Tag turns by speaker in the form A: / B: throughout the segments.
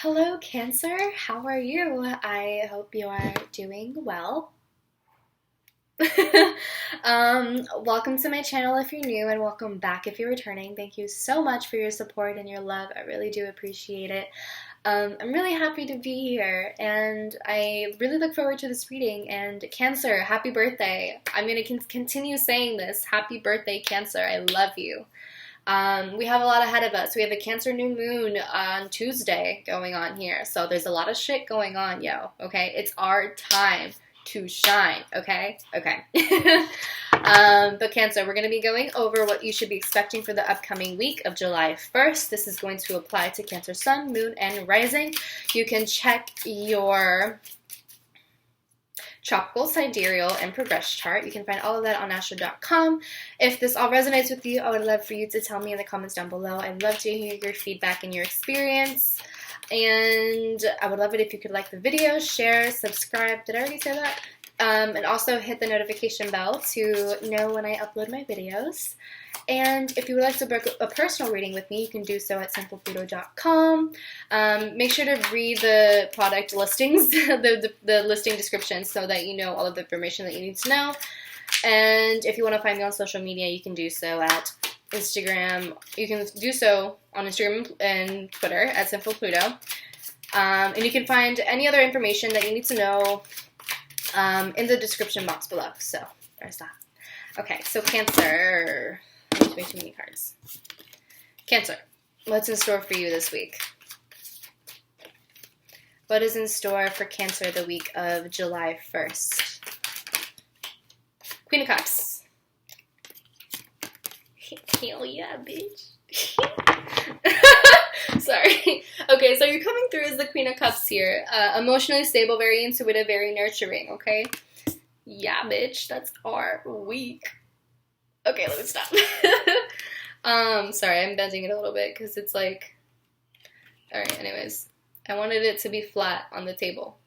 A: Hello, Cancer. How are you? I hope you are doing well. Welcome to my channel if you're new, and welcome back if you're returning. Thank you so much for your support and your love. I really do appreciate it. I'm really happy to be here, and I really look forward to this reading. And Cancer, happy birthday. I'm going to continue saying this. Happy birthday, Cancer. I love you. We have a lot ahead of us. We have a Cancer new moon on Tuesday going on here. So there's a lot of shit going on, yo. Okay? It's our time to shine. Okay? Okay. But Cancer, we're going to be going over what you should be expecting for the upcoming week of July 1st. This is going to apply to Cancer Sun, Moon, and Rising. You can check your tropical, sidereal, and progress chart. You can find all of that on astro.com. If this all resonates with you, I would love for you to tell me in the comments down below. I'd love to hear your feedback and your experience. And I would love it if you could like the video, share, subscribe. Did I already say that? And also hit the notification bell to know when I upload my videos. And if you would like to book a personal reading with me, you can do so at simplepluto.com. Make sure to read the product listings, the listing description, so that you know all of the information that you need to know. And if you want to find me on social media, you can do so at Instagram. You can do so on Instagram and Twitter at simplepluto. And you can find any other information that you need to know in the description box below. So there's that. Okay, so Cancer. There's way too many cards. Cancer, what's in store for you this week? What is in store for Cancer the week of July 1st? Queen of Cups. Hell yeah, bitch. Sorry. Okay, so you're coming through as the Queen of Cups here. Emotionally stable, very intuitive, very nurturing, okay? Yeah, bitch, that's our week. Okay, let me stop. Sorry, I'm bending it a little bit because it's like... Alright, anyways. I wanted it to be flat on the table.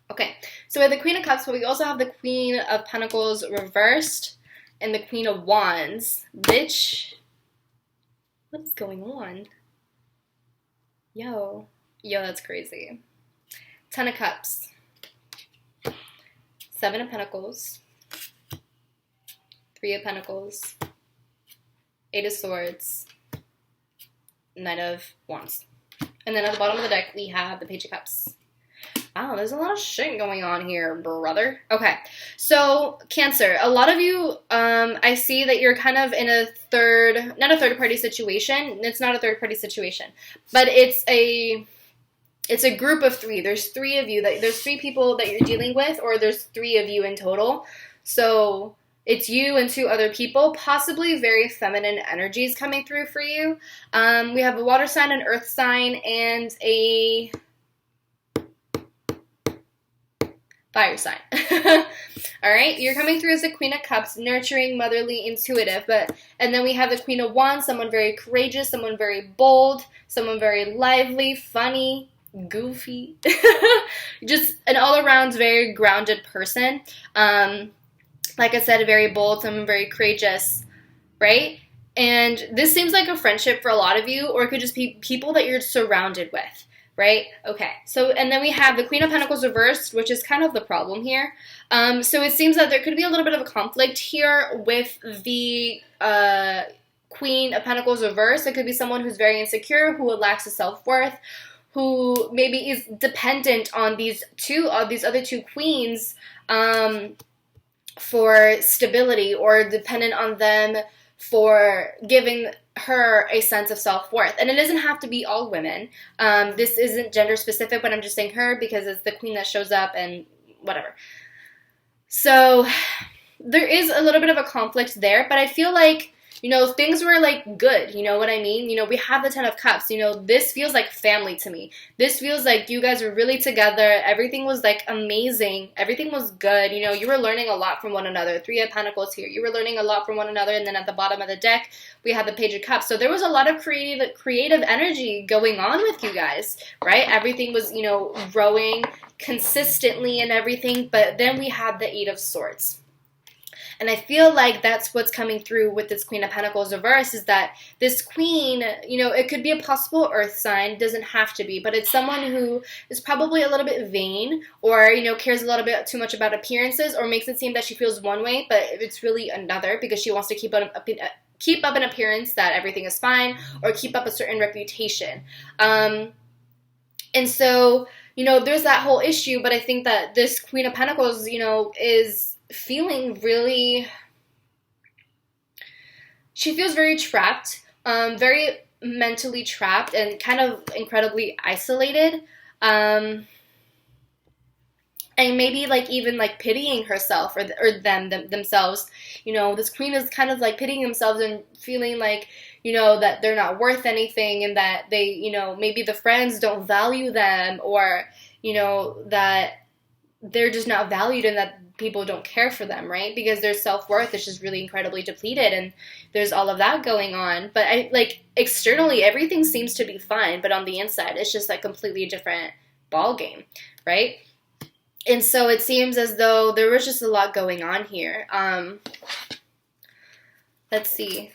A: Okay, so we have the Queen of Cups, but we also have the Queen of Pentacles reversed and the Queen of Wands. Bitch. What's going on? Yo, that's crazy. Ten of Cups. Seven of Pentacles. Three of Pentacles. Eight of Swords. Knight of Wands. And then at the bottom of the deck, we have the Page of Cups. Wow, there's a lot of shit going on here, brother. Okay, so Cancer, a lot of you, I see that you're kind of in a not a third-party situation. It's not a third-party situation, but it's a group of three. There's three of you. There's three people that you're dealing with, or there's three of you in total. So it's you and two other people, possibly very feminine energies coming through for you. We have a water sign, an earth sign, and a fire sign. All right, you're coming through as the Queen of Cups, nurturing, motherly, intuitive. And then we have the Queen of Wands, someone very courageous, someone very bold, someone very lively, funny, goofy. Just an all-around very grounded person. Like I said, very bold, someone very courageous, right? And this seems like a friendship for a lot of you, or it could just be people that you're surrounded with, right? Okay, so, and then we have the Queen of Pentacles reversed, which is kind of the problem here. So it seems that there could be a little bit of a conflict here with the Queen of Pentacles reversed. It could be someone who's very insecure, who lacks a self-worth, who maybe is dependent on these other two queens, for stability, or dependent on them for giving her a sense of self-worth. And it doesn't have to be all women. This isn't gender specific, but I'm just saying her because it's the queen that shows up and whatever. So there is a little bit of a conflict there, but I feel like, you know, things were like good, you know what I mean? You know, we have the Ten of Cups, you know, this feels like family to me. This feels like you guys were really together. Everything was like amazing. Everything was good. You know, you were learning a lot from one another. Three of Pentacles here. You were learning a lot from one another. And then at the bottom of the deck, we had the Page of Cups. So there was a lot of creative energy going on with you guys, right? Everything was, you know, growing consistently and everything. But then we had the Eight of Swords. And I feel like that's what's coming through with this Queen of Pentacles reverse, is that this queen, you know, it could be a possible earth sign, doesn't have to be, but it's someone who is probably a little bit vain, or, you know, cares a little bit too much about appearances, or makes it seem that she feels one way, but it's really another, because she wants to keep up an appearance that everything is fine, or keep up a certain reputation. And so, you know, there's that whole issue, but I think that this Queen of Pentacles, you know, is feeling really, she feels very trapped, very mentally trapped, and kind of incredibly isolated, and maybe like even like pitying herself or themselves. You know, this queen is kind of like pitying themselves and feeling like, you know, that they're not worth anything, and that they, you know, maybe the friends don't value them, or, you know, that they're just not valued, and that people don't care for them, right? Because their self-worth is just really incredibly depleted, and there's all of that going on. But I like, externally everything seems to be fine, but on the inside it's just like completely different ball game, right? And so it seems as though there was just a lot going on here. Let's see,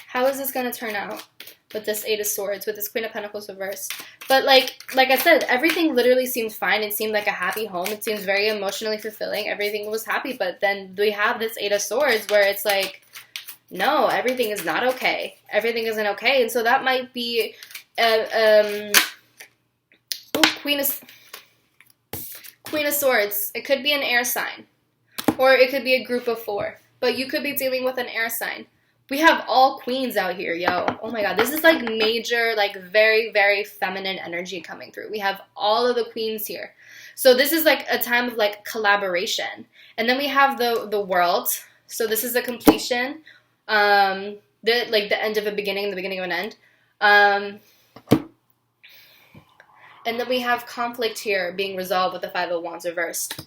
A: how is this going to turn out with this Eight of Swords, with this Queen of Pentacles reversed? But like I said, everything literally seemed fine. It seemed like a happy home. It seems very emotionally fulfilling. Everything was happy. But then we have this Eight of Swords where it's like, no, everything is not okay. Everything isn't okay. And so that might be Queen of Swords. It could be an air sign, or it could be a group of 4. But you could be dealing with an air sign. We have all queens out here, yo. Oh my god, this is like major, like very, very feminine energy coming through. We have all of the queens here. So this is like a time of like collaboration. And then we have the world. So this is a completion. The end of a beginning, the beginning of an end. And then we have conflict here being resolved with the Five of Wands reversed.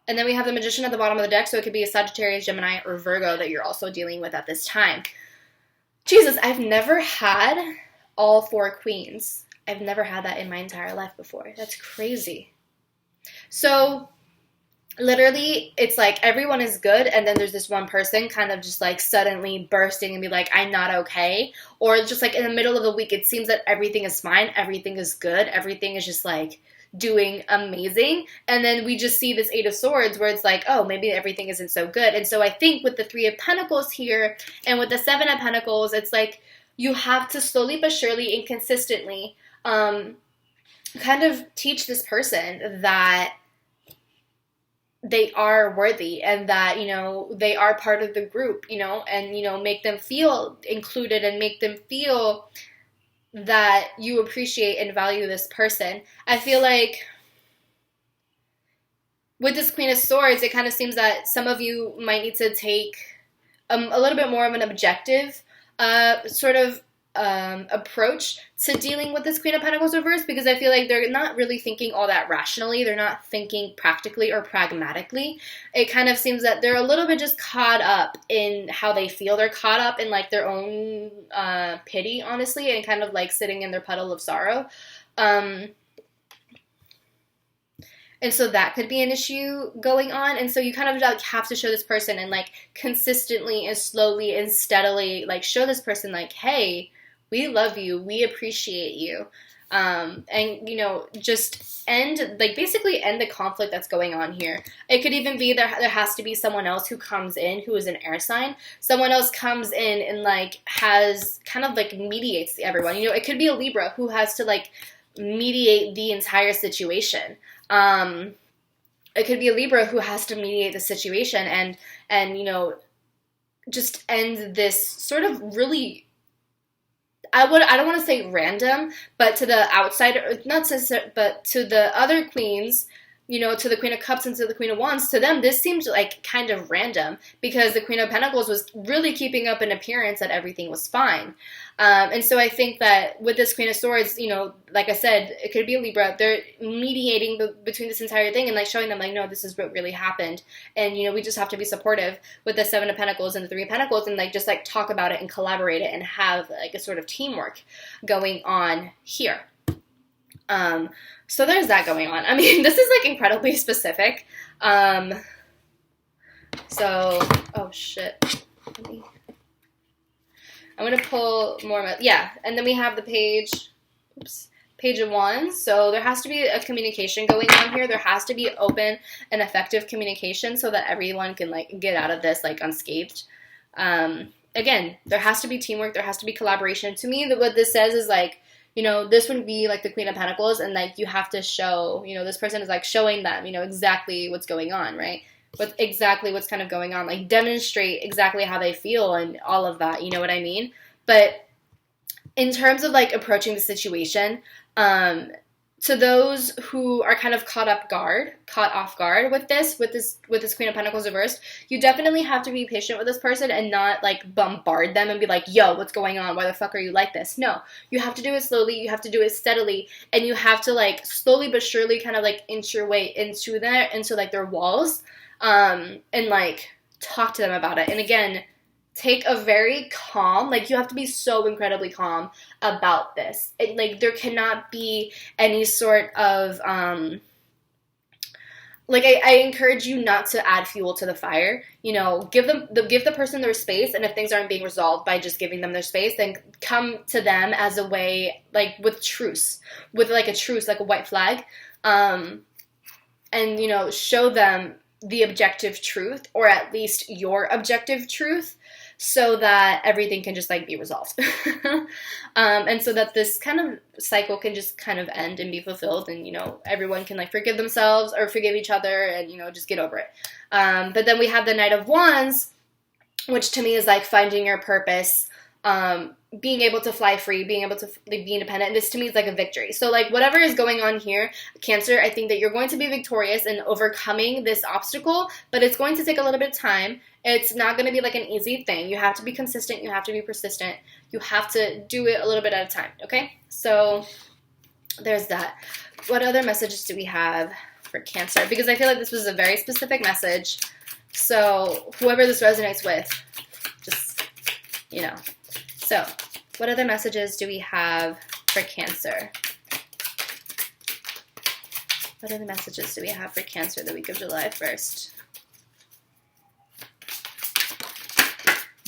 A: And then we have the Magician at the bottom of the deck, so it could be a Sagittarius, Gemini, or Virgo that you're also dealing with at this time. Jesus, I've never had all 4 queens. I've never had that in my entire life before. That's crazy. So, literally, it's like everyone is good, and then there's this one person kind of just like suddenly bursting and be like, I'm not okay. Or just like in the middle of the week, it seems that everything is fine, everything is good, everything is just like doing amazing, and then we just see this Eight of Swords where it's like, oh, maybe everything isn't so good. And so I think with the Three of Pentacles here and with the Seven of Pentacles, it's like you have to slowly but surely and consistently kind of teach this person that they are worthy, and that, you know, they are part of the group, you know, and, you know, make them feel included, and make them feel that you appreciate and value this person. I feel like with this Queen of Swords, it kind of seems that some of you might need to take a little bit more of an objective sort of approach to dealing with this Queen of Pentacles reverse, because I feel like they're not really thinking all that rationally. They're not thinking practically or pragmatically. It kind of seems that they're a little bit just caught up in how they feel. They're caught up in like their own pity, honestly, and kind of like sitting in their puddle of sorrow. And so that could be an issue going on. And so you kind of like have to show this person, and like consistently and slowly and steadily like show this person like, hey, we love you, we appreciate you. And, you know, just basically end the conflict that's going on here. It could even be there has to be someone else who comes in who is an air sign. Someone else comes in and like has kind of like mediates everyone. You know, it could be a Libra who has to like mediate the entire situation. It could be a Libra who has to mediate the situation and you know, just end this sort of really, I don't want to say random, but to the outsider, but to the other queens, you know, to the Queen of Cups and to the Queen of Wands, to them, this seems like kind of random, because the Queen of Pentacles was really keeping up an appearance that everything was fine. And so I think that with this Queen of Swords, you know, like I said, it could be a Libra. They're mediating between this entire thing and like showing them like, no, this is what really happened. And, you know, we just have to be supportive with the Seven of Pentacles and the Three of Pentacles, and like just like talk about it and collaborate it and have like a sort of teamwork going on here. So there's that going on. I mean, this is like incredibly specific. So, oh shit. I'm going to pull more. Yeah, and then we have the page. Oops. Page of Wands. So there has to be a communication going on here. There has to be open and effective communication so that everyone can like get out of this like unscathed. Again, there has to be teamwork. There has to be collaboration. To me, what this says is like, you know, this would be like the Queen of Pentacles, and like you have to show, you know, this person is like showing them, you know, exactly what's going on, right? Exactly what's kind of going on. Like demonstrate exactly how they feel and all of that. You know what I mean? But in terms of like approaching the situation, to those who are kind of caught off guard with this Queen of Pentacles reversed, you definitely have to be patient with this person and not like bombard them and be like, yo, what's going on? Why the fuck are you like this? No, you have to do it slowly. You have to do it steadily, and you have to like slowly but surely kind of like inch your way into like their walls, and like talk to them about it. And again, take a very calm, like you have to be so incredibly calm about this. Like there cannot be any sort of, like I encourage you not to add fuel to the fire. You know, give the person their space, and if things aren't being resolved by just giving them their space, then come to them as a way, like with like a white flag, and you know, show them the objective truth, or at least your objective truth, so that everything can just like be resolved. And so that this kind of cycle can just kind of end and be fulfilled, and you know, everyone can like forgive themselves or forgive each other, and you know, just get over it. But then we have the Knight of Wands, which to me is like finding your purpose, being able to fly free, being able to like, be independent. And this to me is like a victory. So like whatever is going on here, Cancer, I think that you're going to be victorious in overcoming this obstacle, but it's going to take a little bit of time. It's not going to be like an easy thing. You have to be consistent. You have to be persistent. You have to do it a little bit at a time. Okay? So there's that. What other messages do we have for Cancer? Because I feel like this was a very specific message. So whoever this resonates with, just, you know. So what other messages do we have for Cancer? What other messages do we have for Cancer the week of July 1st?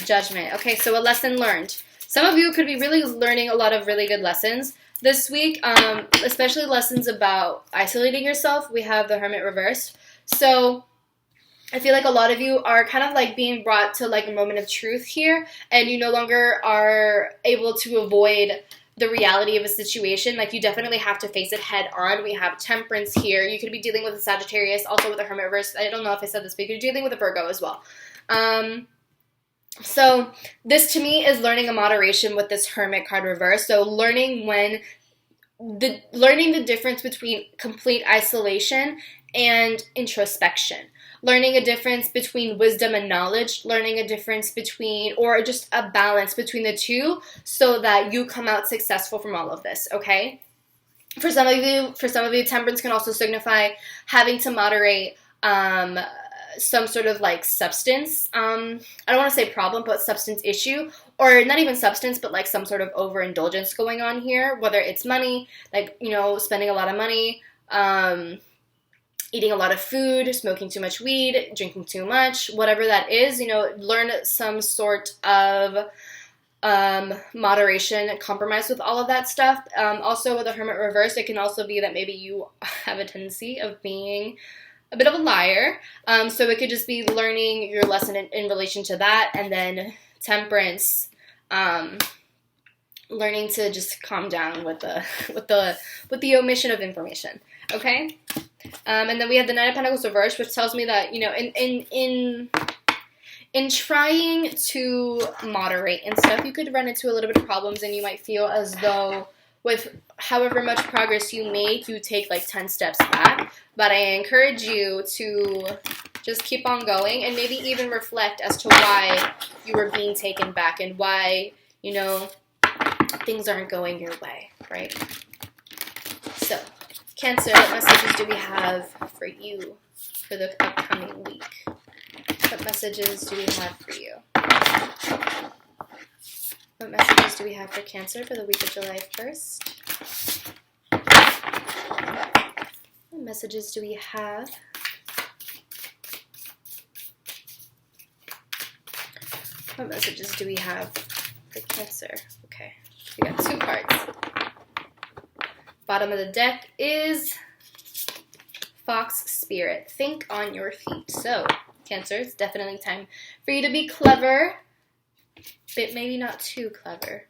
A: Judgment. Okay, so a lesson learned. Some of you could be really learning a lot of really good lessons this week, especially lessons about isolating yourself. We have the Hermit reversed. So I feel like a lot of you are kind of like being brought to like a moment of truth here, and you no longer are able to avoid the reality of a situation. Like you definitely have to face it head on. We have Temperance here. You could be dealing with a Sagittarius, also with a Hermit reversed. I don't know if I said this, but you're dealing with a Virgo as well. So this to me is learning a moderation with this Hermit card reverse. So learning the difference between complete isolation and introspection. Learning a difference between wisdom and knowledge, learning a difference between, or just a balance between the two, so that you come out successful from all of this, okay? For some of you, Temperance can also signify having to moderate some sort of like substance, I don't want to say problem, but substance issue, or not even substance, but like some sort of overindulgence going on here, whether it's money, like, you know, spending a lot of money, eating a lot of food, smoking too much weed, drinking too much, whatever that is, you know, learn some sort of moderation and compromise with all of that stuff. Also with the Hermit reverse, it can also be that maybe you have a tendency of being a bit of a liar. So it could just be learning your lesson in relation to that. And then Temperance, learning to just calm down with the omission of information. Okay? And then we have the Knight of Pentacles reversed, which tells me that, you know, in trying to moderate and stuff, you could run into a little bit of problems, and you might feel as though with however much progress you make, you take like 10 steps back. But I encourage you to just keep on going, and maybe even reflect as to why you were being taken back, and why, you know, things aren't going your way, right? So, Cancer, what messages do we have for you for the upcoming week? What messages do we have for you? What messages do we have for Cancer for the week of July 1st? What messages do we have What messages do we have for Cancer? Okay, we got 2 cards. Bottom of the deck is Fox Spirit. Think on your feet. So, Cancer, it's definitely time for you to be clever, but maybe not too clever.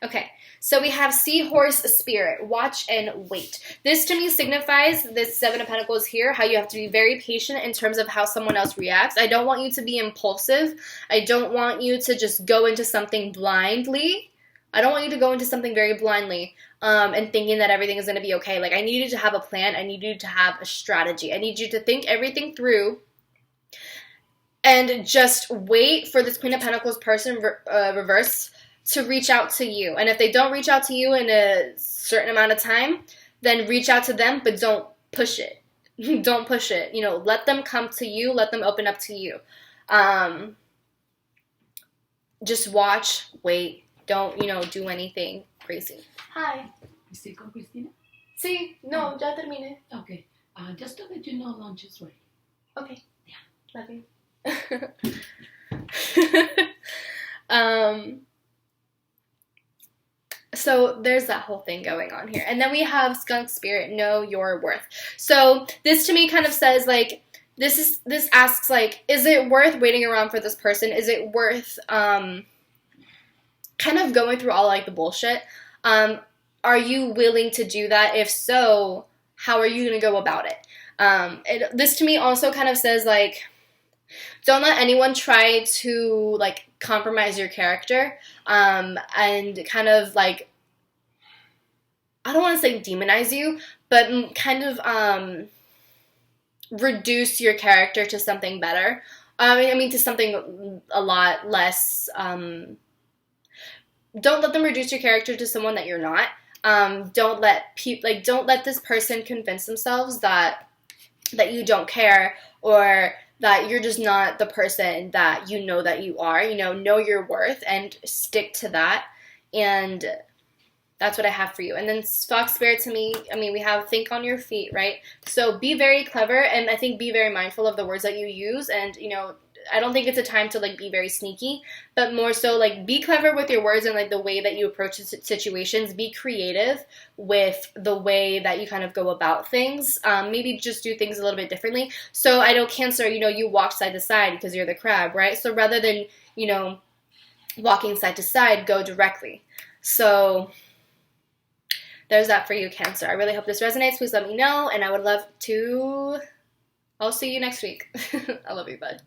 A: Okay, so we have Seahorse Spirit. Watch and wait. This to me signifies, this 7 of Pentacles here, how you have to be very patient in terms of how someone else reacts. I don't want you to be impulsive. I don't want you to just go into something blindly. I don't want you to go into something very blindly and thinking that everything is going to be okay. Like, I need you to have a plan. I need you to have a strategy. I need you to think everything through and just wait for this Queen of Pentacles person reverse to reach out to you. And if they don't reach out to you in a certain amount of time, then reach out to them, but don't push it. Don't push it. You know, let them come to you. Let them open up to you. Just watch, wait. Don't, you know, do anything crazy. Hi.
B: ¿Estoy con Cristina?
A: Sí, no, ya terminé.
B: Okay. Just to let you know, lunch is ready.
A: Okay.
B: Yeah.
A: Love you. So there's that whole thing going on here. And then we have Skunk Spirit, know your worth. So this to me kind of says, like, this asks, like, is it worth waiting around for this person? Is it worth kind of going through all, like, the bullshit? Are you willing to do that? If so, how are you going to go about it? This to me also kind of says, like, don't let anyone try to, like, compromise your character, and kind of, like, I don't want to say demonize you, but kind of reduce your character to something better. I mean, to something a lot less. Don't let them reduce your character to someone that you're not. Don't let this person convince themselves that you don't care, or that you're just not the person that you know that you are. You know your worth and stick to that. And that's what I have for you. And then Fox Spirit to me, I mean, we have think on your feet, right? So be very clever, and I think be very mindful of the words that you use. And, you know, I don't think it's a time to, like, be very sneaky, but more so, like, be clever with your words and, like, the way that you approach situations. Be creative with the way that you kind of go about things. Maybe just do things a little bit differently. So I know Cancer, you know, you walk side to side because you're the crab, right? So rather than, you know, walking side to side, go directly. So there's that for you, Cancer. I really hope this resonates. Please let me know, and I would love to... I'll see you next week. I love you, bud.